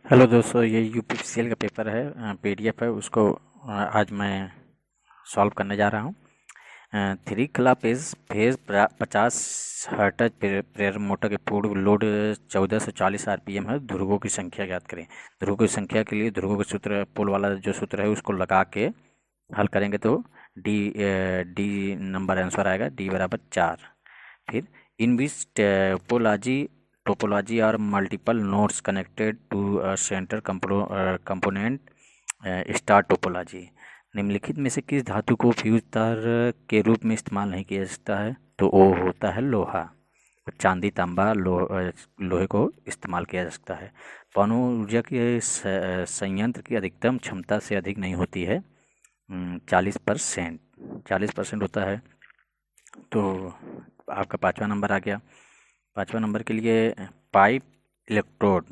Hello दोस्तों, ये UPPCL का पेपर है, पीडीएफ है। उसको आज मैं सॉल्व करने जा रहा हूँ। Three club is phase 50 hertz prayer motor के पूर्ण लोड 1440 आरपीएम है। ध्रुवों की संख्या ज्ञात करें। ध्रुवों की संख्या के लिए ध्रुवों के सूत्र, पोल वाला जो सूत्र है उसको लगा के हल करेंगे तो डी नंबर आंसर आएगा, डी बराबर 4। फिर इन विच टोपोलॉजी और multiple nodes connected to centre component star topology. निम्नलिखित में से किस धातु को फ्यूज तार के रूप में इस्तेमाल नहीं किया जा सकता है? तो वो होता है लोहा। चांदी, तांबा, लोहे को इस्तेमाल किया जा सकता है। पवन ऊर्जा के संयंत्र की अधिकतम क्षमता से अधिक नहीं होती है, 40%। 40% होता है। तो आपका 5वां नंबर आ गया। 5वां नंबर के लिए पाइप इलेक्ट्रोड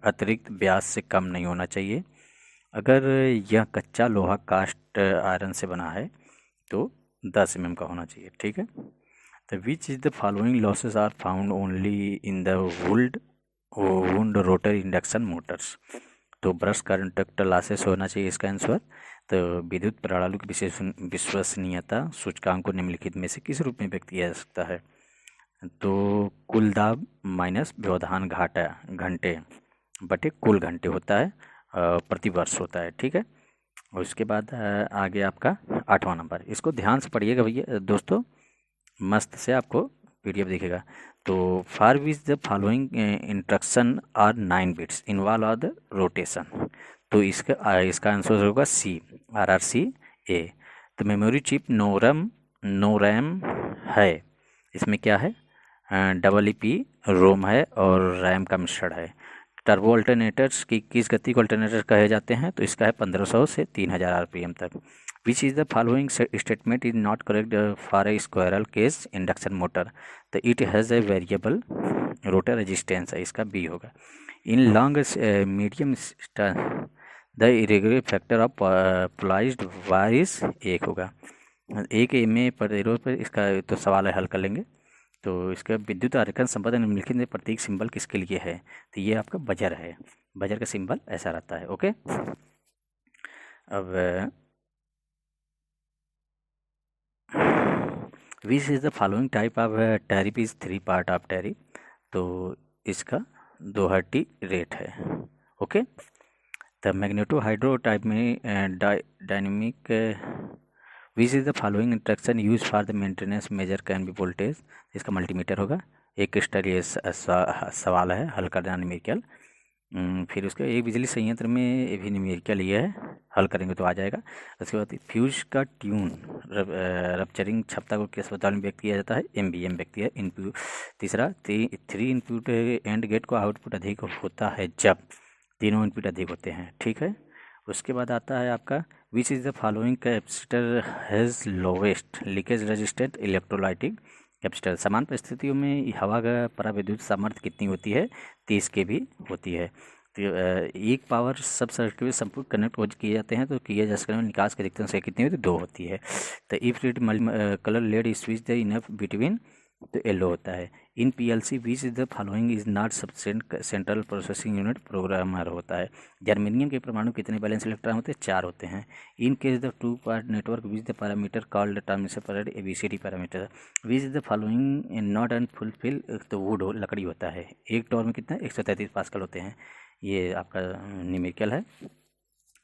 अतिरिक्त व्यास से कम नहीं होना चाहिए। अगर यह कच्चा लोहा कास्ट आयरन से बना है तो 10 mm का होना चाहिए। ठीक है। तो which is the following losses are found only in the wound rotor induction motors? तो ब्रश कंडक्टर लॉसेस होना चाहिए इसका आंसर। तो विद्युत प्रणाली की विशेष विश्वसनीयता सूचकांक को निम्नलिखित में से किस रूप में व्यक्त किया जा सकता है? तो कुल दाब माइनस व्यवधान घंटे बटे कुल घंटे होता है, प्रति वर्ष होता है। ठीक है। और उसके बाद आगे आपका 8वां नंबर। इसको ध्यान से पढ़िएगा भैया दोस्तों, मस्त से आपको पीडीएफ दिखेगा। तो for which the following instruction are 9 bits involve are the rotation? तो इसका आंसर होगा सी, RRC A। तो मेमोरी चिप नो रैम है। इसमें क्या है? EEP रोम है और रैम का मिश्रण है। टर्बो अल्टरनेटर्स की किस गति को अल्टरनेटर कहे जाते हैं? तो इसका है 1500 से 3000 आरपीएम तक। Which is the following statement is not correct for a squirrel case induction motor? तो it has a variable rotor resistance है, इसका बी होगा। In long medium the irregular factor of polarized wire is 1 होगा। 1 में प्रतिरोध पर इसका तो सवाल है, हल कर लेंगे। तो इसका विद्युत आरेखन संपदा निम्नलिखित में प्रतीक सिंबल किसके लिए है? तो ये आपका बजर है। बजर का सिंबल ऐसा रहता है। ओके। अब which is the following type of tariff is 3 part of tariff? तो इसका दोहट्टी रेट है। Okay. The magneto hydro type में dynamic which is the following instruction use for the maintenance measure can be voltage? इसका multimeter होगा। एक crystal ये सवाल है, हल करना न्यूमेरिकल। फिर उसके एक बिजली संयंत्र में भी न्यूमेरिकल ये है, हल करेंगे तो आ जाएगा। उसके बाद फ्यूज का ट्यून रप्चरिंग क्षमता को किस अस्पताल में व्यक्त किया जाता है? MBM व्यक्त किया इनपुट। तीसरा 3 इनपुट एंड गेट को आउटपुट अधिक होता है जब तीनों इनपुट अधिक होते हैं। ठीक है। उसके बाद आता है आपका विच is the following capacitor has lowest leakage resistant electrolytic capacitor? समान परिस्थितियों में हवा का पराविद्युत सामर्थ्य कितनी होती है? 30 के भी होती है। तो एक पावर सब सर्किट में संपूर्ण कनेक्ट हो किए जाते हैं तो किए जा सकते हैं, निकास की अधिकतम संख्या कितनी होती है? 2 होती है। तो if red colour LED switch the enough between, तो येलो होता है। In PLC which is the following is not sufficient central processing unit programmer होता है? जर्मेनियम के परमाणु कितने बैलेंस इलेक्ट्रॉन होते हैं? 4 होते हैं। In case the 2 part network which the parameter called termination पर ABCD parameter? Which is the following not and fulfil? तो वुड लकड़ी होता है। एक टॉर में कितना? 133 पास्कल होते हैं। ये आपका न्यूमेरिकल है।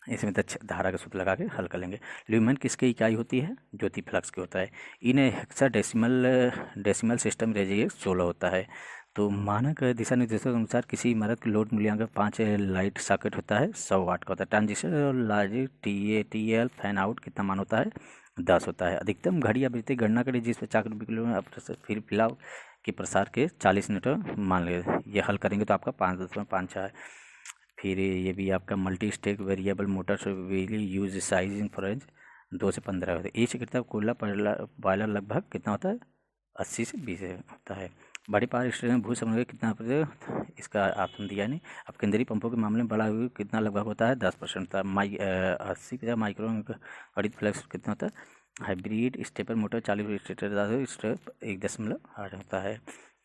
इसमें धारा का सूत्र लगा के हल कर लेंगे। ल्यूमेन किसकी इकाई होती है? ज्योति फ्लक्स की होता है। इन हेक्सा डेसिमल सिस्टम रेजिएक्स 16 होता है। तो मानक दिशा निर्देशों के अनुसार किसी इमारत के लोड मूल्यांकन 5 लाइट सॉकेट होता है, 100 वाट का होता है। ट्रांजिस्टर और लॉजिक TL फैन आउट कितना मान होता है? 10 होता है। अधिकतम घड़ी आवृत्ति गणना करें जिस पर 4 किलो में फिर फिलहाल के प्रसार के 40 मीटर मान ले। ये हल करेंगे तो आपका 5.56 है। फिर ये भी आपका multi stack variable motors will use size in French 2 से 15 होता है। ईच कितना कोयला बॉयलर लगभग कितना होता है? 80 से 20 होता है। बड़े पावर स्टेशन भू समूह कितना प्रतिशत? इसका ऑप्शन दिया नहीं। अब केंद्रीय पंपों के मामले में बड़ा कितना लगभग होता है? 10% होता है। 80 माइक्रोन गणित फ्लक्स कितना होता है? हाइब्रिड स्टेपर मोटर 40 स्टेप 1.8 होता है।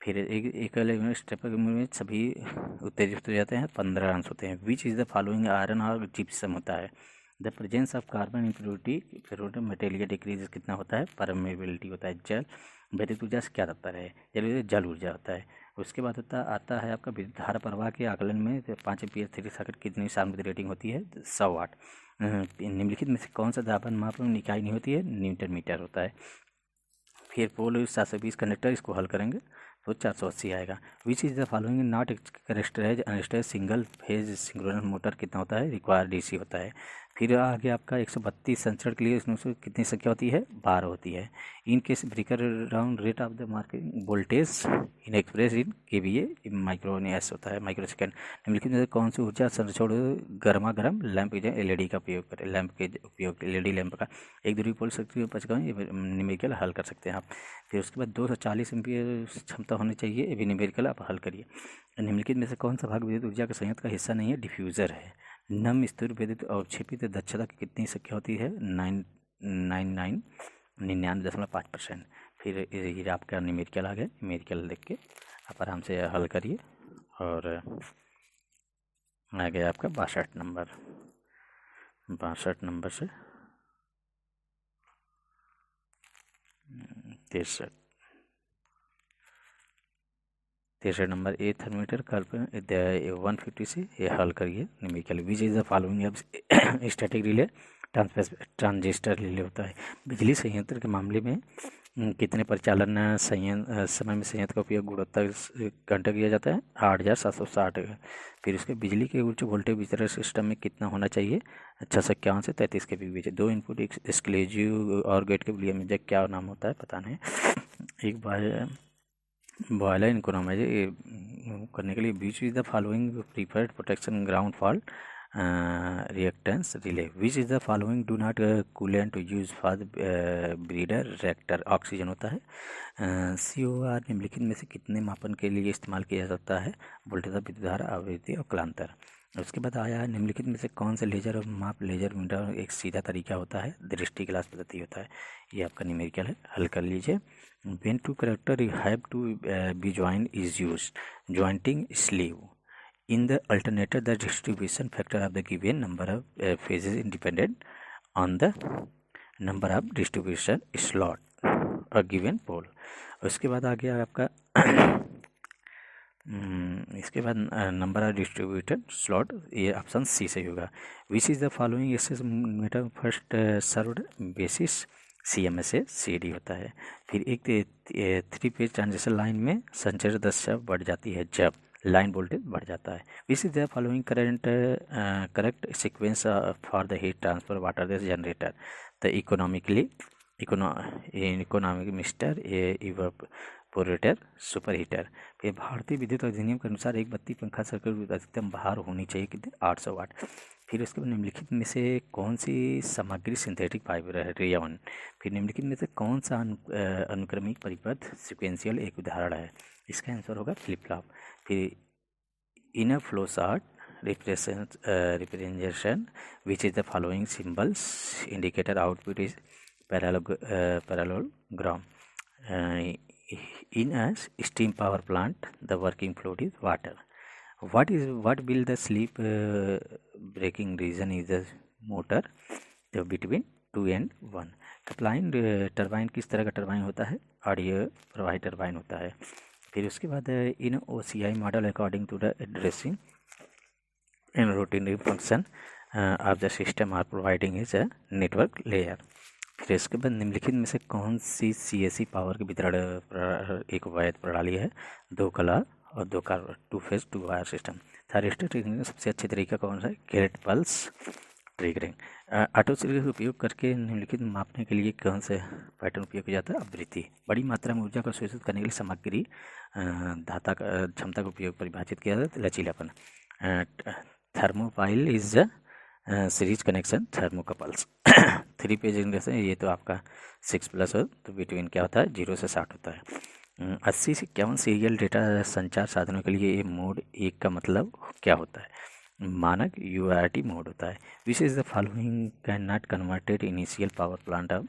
फिर एक स्टेप में सभी उत्तेजित हो जाते हैं, 15 अंश होते हैं। विच इज़ द फॉलोइंग आयरन और जिप्सम होता है। The presence of carbon impurity material decrease कितना होता है, परमेबिलिटी होता है। जल विद्युत ऊर्जा से क्या तत्पर है, जल ऊर्जा होता है। उसके बाद आता है आपका विद्युत धारा प्रवाह के आकलन में 5 एम्पीयर 3 सेकंड कितनी सामग्री रेटिंग होती है, 100 वाट। निम्नलिखित में से कौन सा दाबन मापन इकाई नहीं होती है, न्यूटन मीटर होता है। फिर पोल 720 कंडक्टर, इसको हल करेंगे तो 480 आएगा। Which is the following not characterise unstage single phase synchronous motor कितना होता है, रिक्वायर डीसी होता है। फिर आगे आपका 132 संचरण के लिए इसमें से कितनी संख्या होती है, 12 होती है। In case breaker round rate of the market voltage Inn express in KVA micro S होता है, माइक्रो सेकेंड। निम्नलिखित में से कौन सी ऊर्जा संरक्षण गर्मा गर्म लैंप एलईडी का उपयोग करें, लैंप के उपयोग एलईडी लैंप का। एक ध्रुवीय पोल शक्ति पचका न्यूमेरिकल हल कर सकते हैं आप। फिर उसके बाद 240 एम्पीयर क्षमता होनी चाहिए, ये भी न्यूमेरिकल आप हल करिए। निम्नलिखित में से कौन सा भाग विद्युत ऊर्जा के संयंत्र का हिस्सा नहीं है, डिफ्यूज़र है। नम स्थिर विद्युत अवक्षेपित दक्षता की कितनी संख्या होती है, 99.5%। फिर ये आपका न्यूमेरिकल आ गया। न्यूमेरिकल देख के आप आराम से हल करिए। और आ गया आपका 62 नंबर। 62 नंबर से 63 नंबर। ए थर्मीटर कल्पना 150 से ये हल करिए numerical. Which is the following static relay transistor relay होता है। बिजली संयंत्र के मामले में कितने परिचालन समय में संयंत्र का उपयोग गुणोत्तर घंटे किया जाता है, 8760। फिर उसके बिजली के उच्च वोल्टेज वितरण सिस्टम में कितना होना चाहिए, 651 से 33 के बीच। 2 इनपुट एक्सक्लूसिव और गेट के लिए मुझे क्या नाम होता है पता नहीं। एक बॉयलर इनको नाम है करने के लिए। Which is the following preferred protection ground fault reactance relay. Which is the following do not coolant use for breeder reactor, oxygen होता है। COR निम्नलिखित में से कितने मापन के लिए इस्तेमाल किया जाता है, वोल्टेज, विद्युत धारा, आवृत्ति और कालांतर। उसके बाद आया है निम्नलिखित में से कौन से लेजर और माप लेजर मीटर एक सीधा तरीका होता है, दृष्टि ग्लास पद्धति होता है। ये आपका न्यूमेरिकल है, हल कर लीजिए। When two characters have to be joined is used. Jointing sleeve. In the alternator, the distribution factor of the given number of phases independent on the number of distribution slot a given pole. उसके बाद आ गया आपका इसके बाद number of distributed slot, ये option C सही होगा। Which is the following access meter first served basis, CMS से CD होता है। फिर एक 3 फेज ट्रांजिशन लाइन में संचरण दशा बढ़ जाती है जब लाइन वोल्टेज बढ़ जाता है। Which is the following correct sequence for the heat transfer water this generator, the economic mister evaporator super heater. फिर भारतीय विद्युत अधिनियम के अनुसार एक बत्ती पंखा सर्किट अधिकतम भार होनी चाहिए कितने, 800 वाट। फिर उसके बाद निम्नलिखित में से कौन सी सामग्री सिंथेटिक फाइबर है, रेयन। फिर निम्नलिखित में से कौन सा अनुक्रमिक परिपथ सिक्वेंशियल एक उदाहरण है, इसका आंसर होगा फ्लिप फ्लॉप। फिर in a flow chart representation which is the following symbols indicator output is parallelogram. In a steam power plant, the working fluid is water. What will the sleep breaking region is the motor between 2 and 1. Turbine turbine किस तरह का turbine होता है, audio प्रवाही turbine होता है। फिर उसके बाद in OCI model according to the addressing in routine function of the system are providing is a network layer. फिर इसके बाद निम्नलिखित में से कौन सी CSC पावर के वितरण एक वैध प्रणाली है, 2 कला और 2 phase 2 wire system. Thyristor triggering में सबसे अच्छा तरीका कौन सा है, gate pulse triggering. Auto trigger का उपयोग करके निम्नलिखित मापने के लिए कौन से पैटर्न उपयोग किया जाता है, आवृत्ति। बड़ी मात्रा में ऊर्जा को शोषित करने के लिए सामग्री धाता का क्षमता का उपयोग परिभाषित किया जाता है, लचीलापन। Thermopile is series connection thermocouples. 3 page English है, ये तो आपका 6+ हो तो बिटवीन क्या होता है, 0 से 60 होता है। 80 से 51 सीरियल डेटा संचार साधनों के लिए ये मोड 1 का मतलब क्या होता है, मानक UART मोड होता है। Which is the following can not converted initial power plant of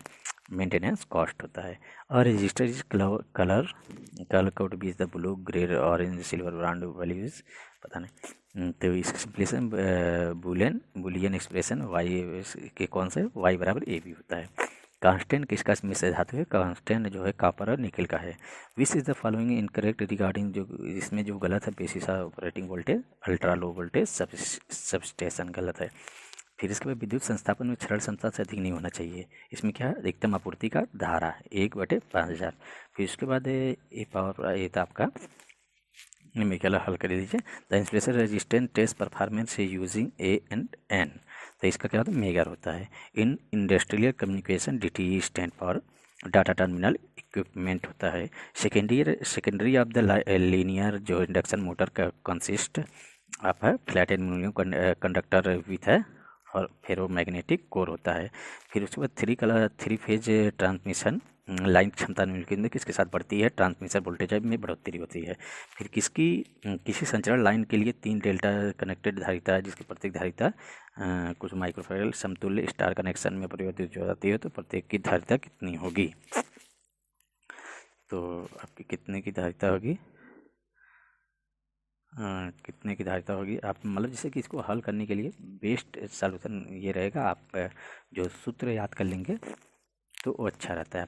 maintenance cost होता है। और रजिस्टर इज कलर कोड भी is the blue grey orange silver brown values पता नहीं। तो इसका सिंपलेशन बुलियन एक्सप्रेशन वाई के कौन से वाई बराबर ए बी होता है। कांस्टेंट किसका मिश्र धातु है, कांस्टेंट जो है कॉपर और निकल का है। Which is the following incorrect regarding, जो इसमें जो गलत है basis operating voltage ultra low voltage substation गलत है। फिर इसके बाद विद्युत संस्थापन में क्षरण क्षमता से अधिक नहीं होना चाहिए। इसमें क्या है, अधिकतम आपूर्ति का धारा 1/5000। फिर उसके बाद ये पावर ये था आपका न्यूमेरिकल हल कर दीजिए। The insulation resistance test performance using A and N, तो इसका क्या होता है, मेगर होता है। In industrial communication DTE stand for data terminal equipment होता है। सेकेंडरी ऑफ द लीनियर जो इंडक्शन मोटर का कंसिस्ट आप है फ्लैट एल्यूमिनियम कंडक्टर विथ है और फेरोमैग्नेटिक कोर होता है। फिर उसके बाद थ्री फेज ट्रांसमिशन लाइन क्षमता निम्नलिखित में किसके साथ बढ़ती है, ट्रांसमिशन वोल्टेज में बढ़ोतरी होती है। फिर किसी संचरण लाइन के लिए 3 डेल्टा कनेक्टेड धारिता जिसकी प्रत्येक धारिता कुछ माइक्रोफैराड समतुल्य स्टार कनेक्शन में परिवर्तित हो जाती है, तो प्रत्येक की धारिता कितनी होगी, तो आपकी कितने की धारिता होगी, कितने की धारिता होगी। आप मतलब जैसे कि इसको हल करने के लिए बेस्ट सॉल्यूशन ये रहेगा, आप जो सूत्र याद कर लेंगे तो वो अच्छा रहता है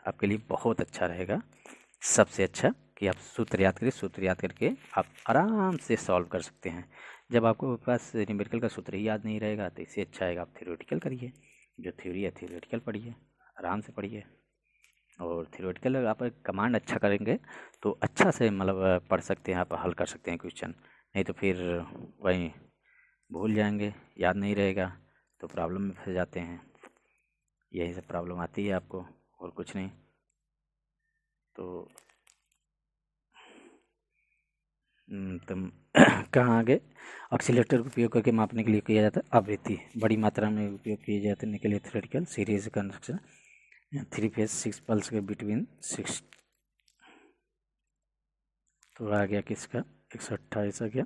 आपके लिए बहुत अच्छा रहेगा। सबसे अच्छा कि आप सूत्र याद करिए, सूत्र याद करके आप आराम से सॉल्व कर सकते हैं। जब आपको पास न्यूमेरिकल का सूत्र ही याद नहीं रहेगा तो इससे अच्छा आएगा आप थ्योरेटिकल करिए, जो थ्योरी है थ्योरेटिकल पढ़िए, आराम से पढ़िए। और थ्योरेटिकल आप कमांड अच्छा करेंगे तो अच्छा से मतलब पढ़ सकते हैं, आप हल कर सकते हैं क्वेश्चन। नहीं तो फिर वहीं भूल जाएंगे, याद नहीं रहेगा तो प्रॉब्लम में फंस जाते हैं। यही सब प्रॉब्लम आती है आपको और कुछ नहीं। तो तुम कहाँ आगे ऑक्सीलेटर का उपयोग करके मापने के लिए किया जाता है आवृत्ति, बड़ी मात्रा में उपयोग किए जाने के लिए theoretical series construction 3 phase 6 pulse के बिटवीन 6। तो आ गया किसका 128 आ गया।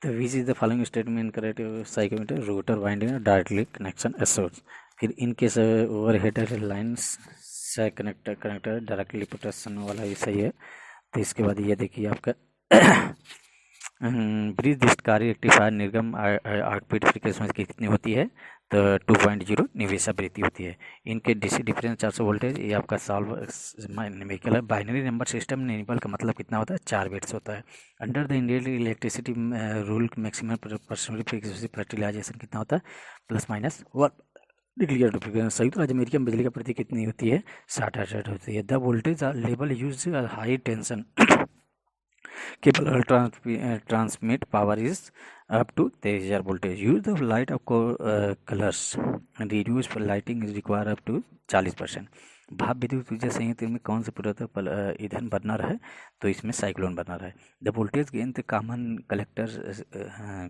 तो which is the following statement correct, psychometer rotor winding directly connection a source. फिर in case overhead lines से कनेक्टर डायरेक्टली प्रोटेक्शन वाला ही सही है। तो इसके बाद ये देखिए आपका ब्रिज डिस्टकारी रेक्टिफायर निर्गम आउटपुट फ्रीक्वेंसी कितनी होती है, तो 2.0 निवेशावृत्ति होती है। इनके डीसी डिफरेंस 400 वोल्टेज, ये आपका सॉल्व न्यूमेरिकल है। बाइनरी नंबर सिस्टम निबल का मतलब कितना होता है, 4 बिट्स होता है। Under the Indian electricity rule maximum percent frequency fertilization कितना होता है, +-1 डिग्री। संयुक्त राज्य अमेरिका में बिजली की प्रति कितनी होती है, 60 होती है। The voltage level use high tension cable transmit power is up to 23,000 voltage. Use the light of colors. Reduce lighting is required up to 40%. भाप विद्युत ऊर्जा संयंत्र में कौन सा पूर्वोत्तर ईंधन बर्नर है, तो इसमें साइक्लोन बर्नर है। The voltage gain the common collector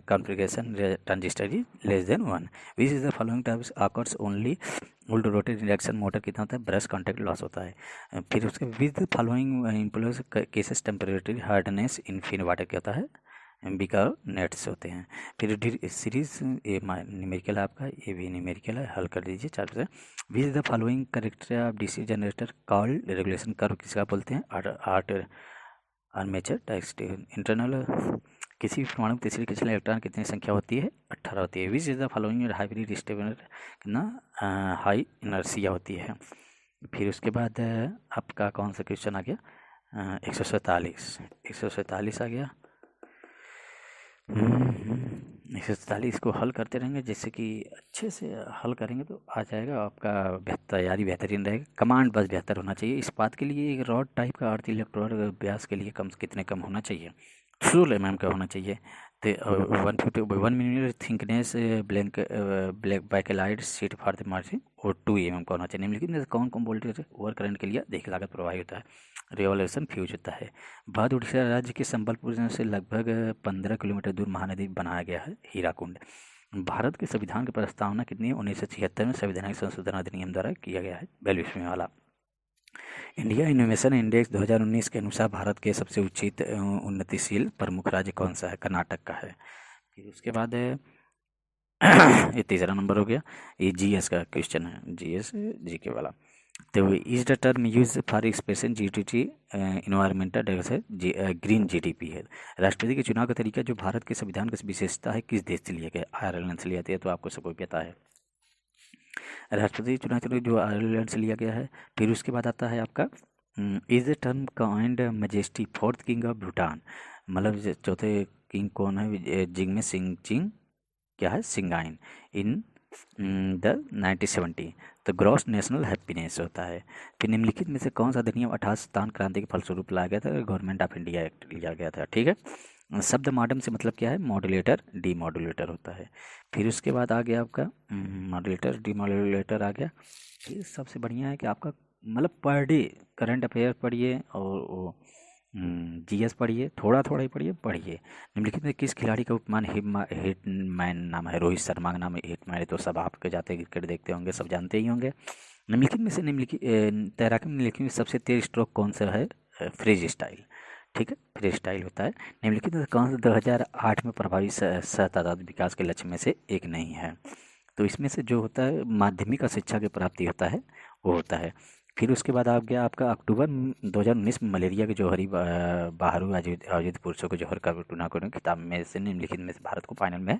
configuration transistor is less than 1। Which is the following types occurs only old rotated induction motor कितना होता है, ब्रश कॉन्टैक्ट लॉस होता है। फिर उसके with the following employees cases temporary hardness in fin water क्या होता है, एम्बिका नेट्स होते हैं। फिर सीरीज ये न्यूमेरिकल है आपका, ये भी न्यूमेरिकल है, हल कर दीजिए 4 से। विच the following character of DC generator called regulation curve किसका बोलते हैं, आर्ट आर्मेचर डायस्टेन इंटरनल। किसी परमाणु में तीसरी किसी इलेक्ट्रॉन कितनी संख्या होती है, 18 होती है। Which is the following hybrid stabler कितना हाई इनर्सिया होती है। फिर उसके बाद आपका कौन सा क्वेश्चन आ गया, 147 आ गया। 147 को हल करते रहेंगे, जैसे कि अच्छे से हल करेंगे तो आ जाएगा आपका, तैयारी बेहतरीन रहेगा। कमांड बस बेहतर होना चाहिए। इस बात के लिए एक रॉड टाइप का अर्थ इलेक्ट्रोड व्यास के लिए कितने कम होना चाहिए, 16 mm का होना चाहिए। तो 1 millimetre thickness black Bakelite sheet for the margin और 2 mm का होना चाहिए। लेकिन कौन कौन वोल्टेज ओवर करंट के लिए अधिक लागत प्रभावी होता है, रिवॉल्यूशन फ्यूज होता है। बाद उड़ीसा राज्य के संबलपुर से लगभग 15 किलोमीटर दूर महानदी बनाया गया है हीराकुंड। भारत के संविधान की प्रस्तावना कितनी है, 1976 में संवैधानिक संशोधन अधिनियम द्वारा किया गया है, 42वें वाला। इंडिया इनोवेशन इंडेक्स 2019 के अनुसार भारत के सबसे उचित उन्नतिशील प्रमुख राज्य कौन सा है, कर्नाटक का है। फिर उसके बाद ये तीसरा नंबर हो गया। ये जीएस का क्वेश्चन है, जीएस जीके वाला। तो is the term use for expression GDT environmental green GDP है। राष्ट्रपति के चुनाव का तरीका जो भारत के संविधान की विशेषता है किस देश से लिया गया? आयरलैंड से लिया गया, तो आपको सबको पता है। राष्ट्रपति चुनाव जो आयरलैंड से लिया गया है। फिर उसके बाद आता है आपका is the term kind majesty fourth king of Bhutan, मतलब चौथे किंग कौन है? जिग्मे सिंगचिंग क्या है? सिंगाइन इन द 1970। तो ग्रॉस नेशनल हैप्पीनेस होता है। फिर निम्नलिखित में से कौन सा अधिनियम 18 सितंबर क्रांति के फलस्वरूप लाया गया था? गवर्नमेंट ऑफ इंडिया एक्ट लिया गया था। ठीक है। शब्द मॉडर्न से मतलब क्या है? मॉड्यूलेटर डी मॉड्यूलेटर होता है। फिर उसके बाद आ गया आपका मॉड्यूलेटर डी मॉड्यूलेटर आ गया। फिर सबसे बढ़िया है कि आपका मतलब पर डे करंट अफेयर पढ़िए और वो जीएस पढ़िए, थोड़ा थोड़ा ही पढ़िए। निम्नलिखित में किस खिलाड़ी का उपमान हिटमैन नाम है? रोहित शर्मा का नाम है हिटमैन है, तो सब आपके जाते क्रिकेट देखते होंगे, सब जानते ही होंगे। निम्नलिखित में से तैराकी में निम्नलिखित में सबसे तेज स्ट्रोक कौन सा है? Freestyle. ठीक है, फ्री स्टाइल होता है। निम्नलिखित में कौन सा 2008 में प्रभावी सतत विकास के लक्ष्य में से एक नहीं है? तो इसमें से जो होता है माध्यमिक शिक्षा की प्राप्ति होता है वो होता है। फिर उसके बाद आ गया आपका अक्टूबर 2019 में मलेरिया के जौहरी बाहरू आयोजित पुरुषों के जौहर का टूर्नामेंट खिताब में से निम्नलिखित में से भारत को फाइनल में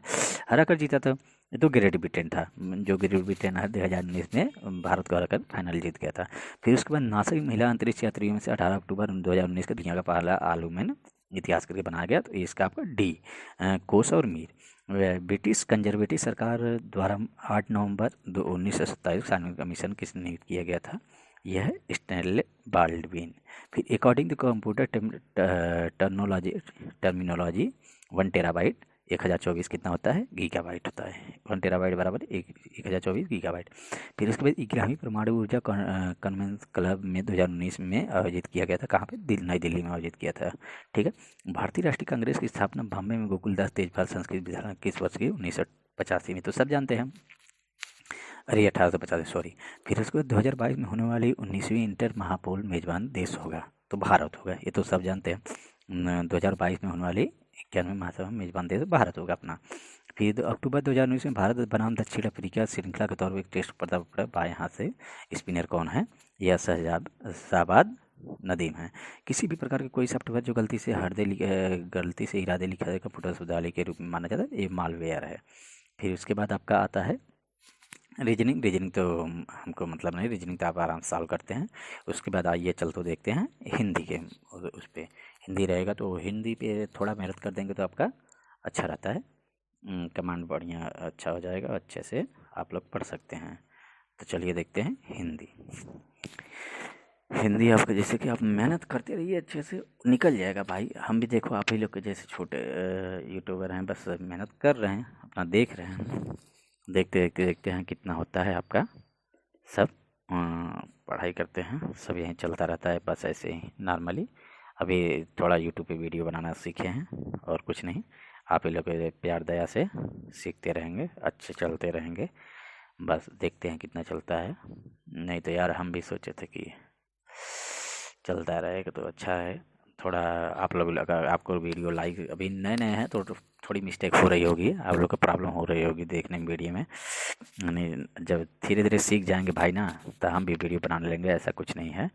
हरा कर जीता था। ये तो ग्रेट ब्रिटेन था, जो ग्रेट ब्रिटेन है 2019 में भारत को हराकर फाइनल जीत गया था। फिर उसके बाद नासा की महिला अंतरिक्ष यात्रियों में से 18 अक्टूबर 2019 का दुनिया का पहला आलूमेन इतिहास करके बनाया गया। तो इसका आपका डी कोस और मीर। ब्रिटिश कंजर्वेटिव सरकार द्वारा 8 नवंबर 1927 सार्वजनिक कमीशन किस नियुक्त किया गया था? यह है स्टैनले बाल्डविन। फिर according to computer terminology 1 terabyte 1024 कितना होता है? गीगाबाइट होता है। 1 टेराबाइट बराबर 1024 गीगाबाइट। फिर उसके बाद 11वीं परमाणु ऊर्जा कॉन्फ्रेंस क्लब में 2019 में आयोजित किया गया था। कहाँ पे? नई दिल्ली में आयोजित किया था। ठीक है। भारतीय राष्ट्रीय कांग्रेस की स्थापना बॉम्बे में गोकुलदास तेजपाल संस्कृत विद्यालय किस वर्ष की? 1985 में, तो सब जानते हैं। अरे 1850 सॉरी। फिर उसके बाद 2022 में होने वाली 19वीं इंटर महापोल मेजबान देश होगा? तो भारत होगा, ये तो सब जानते हैं। 2022 में होने वाली 91वीं महासभा में मेजबान देश भारत होगा अपना। फिर अक्टूबर 2019 में भारत बनाम दक्षिण अफ्रीका श्रृंखला के तौर पर एक टेस्ट प्रताप पड़ा। बाएं हाथ से स्पिनर कौन है? यह शहजाद नदीम है। किसी भी प्रकार के कोई सॉफ्टवेयर जो गलती से इरादे लिखा जाएगा कंप्यूटर शब्दावली के रूप में माना जाता है, ये मालवेयर है। फिर उसके बाद आपका आता है रीजनिंग तो हमको मतलब नहीं, रीजनिंग तो आप आराम से सॉल्व करते हैं। उसके बाद आइए चल तो देखते हैं हिंदी के उस पर। हिंदी रहेगा तो हिंदी पे थोड़ा मेहनत कर देंगे तो आपका अच्छा रहता है। कमांड बढ़िया अच्छा हो जाएगा, अच्छे से आप लोग पढ़ सकते हैं। तो चलिए देखते हैं हिंदी आपका जैसे कि आप मेहनत करते रहिए अच्छे से निकल जाएगा भाई। हम भी देखो आप ही लोग के जैसे छोटे यूट्यूबर हैं, बस मेहनत कर रहे हैं, अपना देख रहे हैं। देखते हैं कितना होता है आपका। सब पढ़ाई करते हैं, सब यहीं चलता रहता है बस ऐसे ही नॉर्मली। अभी थोड़ा यूट्यूब पे वीडियो बनाना सीखे हैं और कुछ नहीं। आप ही लोग प्यार दया से सीखते रहेंगे, अच्छे चलते रहेंगे। बस देखते हैं कितना चलता है। नहीं तो यार हम भी सोचे थे कि चलता रहेगा तो अच्छा है। थोड़ा आप लोग अगर आपको वीडियो लाइक अभी नए नए हैं तो थोड़ी मिस्टेक हो रही होगी, आप लोग को प्रॉब्लम हो रही होगी देखने में वीडियो में। यानी जब धीरे धीरे सीख जाएंगे भाई ना, तो हम भी वीडियो बनाने लेंगे, ऐसा कुछ नहीं है।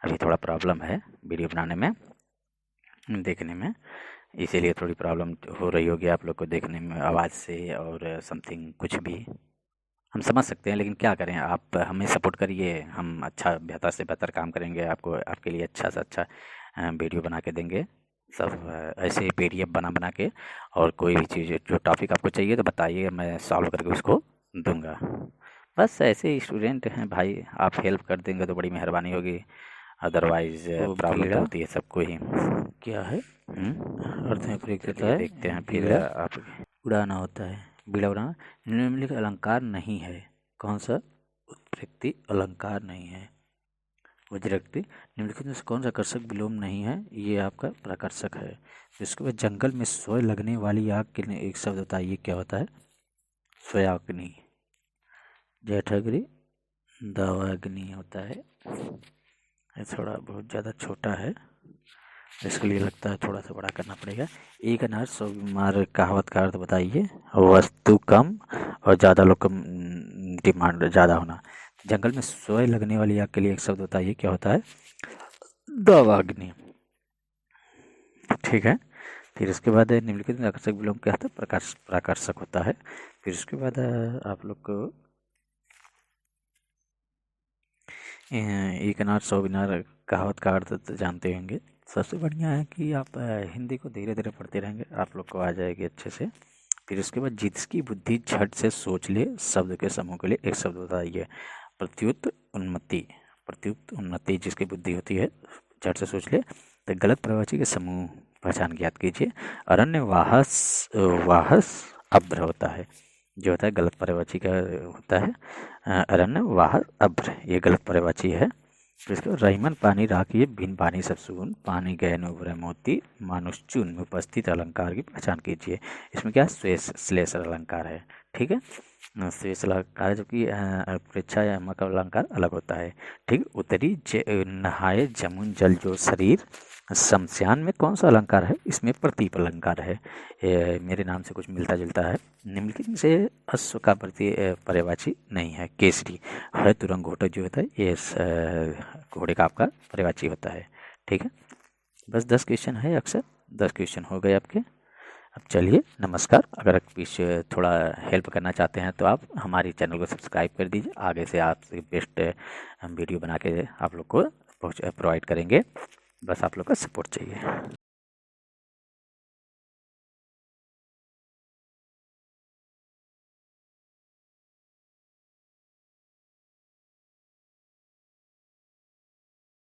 अभी थोड़ा प्रॉब्लम है वीडियो बनाने में, देखने में, इसीलिए थोड़ी प्रॉब्लम हो रही होगी आप लोग को देखने में, आवाज़ से और समथिंग कुछ भी हम समझ सकते हैं। लेकिन क्या करें, आप हमें सपोर्ट करिए, हम अच्छा बेहतर से बेहतर काम करेंगे, आपको आपके लिए अच्छा से अच्छा वीडियो बना के देंगे। सब ऐसे PDF बना के, और कोई भी चीज़ जो टॉपिक आपको चाहिए तो बताइए, मैं सॉल्व करके उसको दूंगा। बस ऐसे स्टूडेंट हैं भाई, आप हेल्प कर देंगे तो बड़ी मेहरबानी होगी। अदरवाइज प्रॉब्लम तो होती है सबको ही। क्या है अर्थ में प्रयोग होता है? देखते हैं फिर आप उड़ाना होता है, बीड़ा उड़ाना। निम्नलिखित अलंकार नहीं है, कौन सा उत्प्रेक्षी अलंकार नहीं है? वज्रक्ति। निम्नलिखित में से कौन सा कर्षक विलोम नहीं है? ये आपका प्रकर्षक है। इसके बाद जंगल में स्वयं लगने वाली आग के लिए एक शब्द बताइए, क्या होता है? स्वयाग्नि। जेठाग्नि दावाग्नि होता है। ये थोड़ा बहुत ज़्यादा छोटा है, इसके लिए लगता है थोड़ा सा बड़ा करना पड़ेगा। एक अनार 100 बीमार, कहावत का अर्थ बताइए। वस्तु कम और ज़्यादा लोग का डिमांड ज़्यादा होना। जंगल में स्वयं लगने वाली आग के लिए एक शब्द होता है, ये क्या होता है? दावाग्नि। ठीक है। फिर उसके बाद निम्नलिखित में आकर्षक विलोम क्या होता है? प्रकाश प्राकर्षक होता है। फिर उसके बाद आप लोग को एक अनार सौ विनार कहावत का अर्थ तो जानते होंगे। सबसे बढ़िया है कि आप हिंदी को धीरे धीरे पढ़ते रहेंगे, आप लोग को आ जाएगी अच्छे से। फिर उसके बाद जिसकी बुद्धि झट से सोच ले शब्द के समूह के लिए एक शब्द बताइए। प्रत्युत उन्नति। प्रत्युत उन्नति जिसकी बुद्धि होती है झट से सोच ले। तो गलत प्रवाची के समूह पहचान ज्ञात कीजिए। अरण्य वाहस वाहस अभ्र होता है, जो होता है गलत पर्यायवाची का होता है अरण्य वाहस अभ्र, ये गलत पर्यायवाची है। तो इसको रहीमन पानी राखिए भिन्न पानी सब सुन पानी गहन उभरे मोती मानुष चून में उपस्थित अलंकार की पहचान कीजिए। इसमें क्या श्लेषर अलंकार है। ठीक है, श्लेष अलंकार है, जबकि परीक्षा या मक अलंकार अलग होता है। ठीक, उत्तरी नहाए जमुन जल जो शरीर। शमशान में कौन सा अलंकार है? इसमें प्रतीप अलंकार है। मेरे नाम से कुछ मिलता जुलता है। निम्नलिखित में से अश्व का पर्यायवाची नहीं है। केसरी है तुरंग घोटा जो होता है ये घोड़े का आपका पर्यायवाची होता है। ठीक है, बस 10 क्वेश्चन है, अक्सर 10 क्वेश्चन हो गए आपके। अब चलिए नमस्कार। अगर पीछे थोड़ा हेल्प करना चाहते हैं तो आप हमारी चैनल को सब्सक्राइब कर दीजिए। आगे से आपसे बेस्ट वीडियो बना के आप लोग को प्रोवाइड करेंगे। बस आप लोग का सपोर्ट चाहिए।